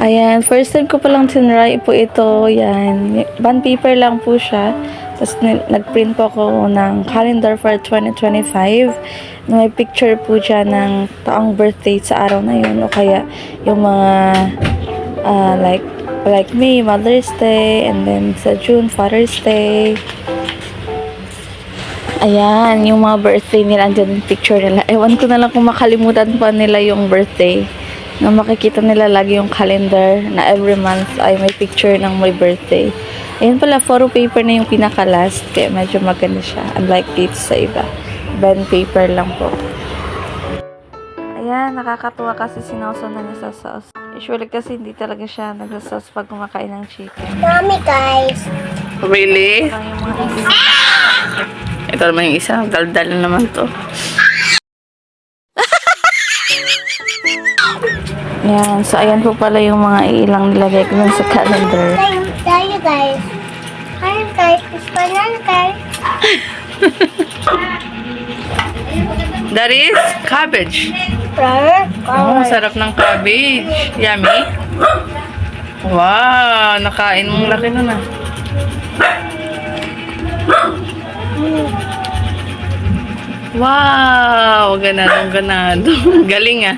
Ayan, first time ko palang tinry po ito. Yan, bond paper lang po siya. Tapos nag-print po ako ng calendar for 2025. May picture po dyan ng taong birthday sa araw na yun. O kaya yung mga like May, Mother's Day. And then sa June, Father's Day. Ayan, yung mga birthday nila. Andyan yung picture nila. Ewan ko na lang kung makalimutan pa nila yung birthday. Na makikita nila lagi yung calendar na every month ay may picture ng my birthday. Ayan pala, photo paper na yung pinaka-last. Kaya medyo maganda siya. Unlike dito sa iba. Bond paper lang po. Ayan, nakakatuwa kasi sinawsaw na niya sa sauce. Usually kasi hindi talaga siya nagsasaus pag kumakain ng chicken. Mommy, guys. Really? Ito naman yung isa. Daldal na naman to. Yan. So, ayan po pala yung mga ilang nilagay ko sa calendar. Tayo, guys. Tayo, guys. Banana, guys. That is cabbage. Flower. Oh, sarap ng cabbage. Yummy. Wow, nakain mong laki na. Wow, ganado. Galing ah.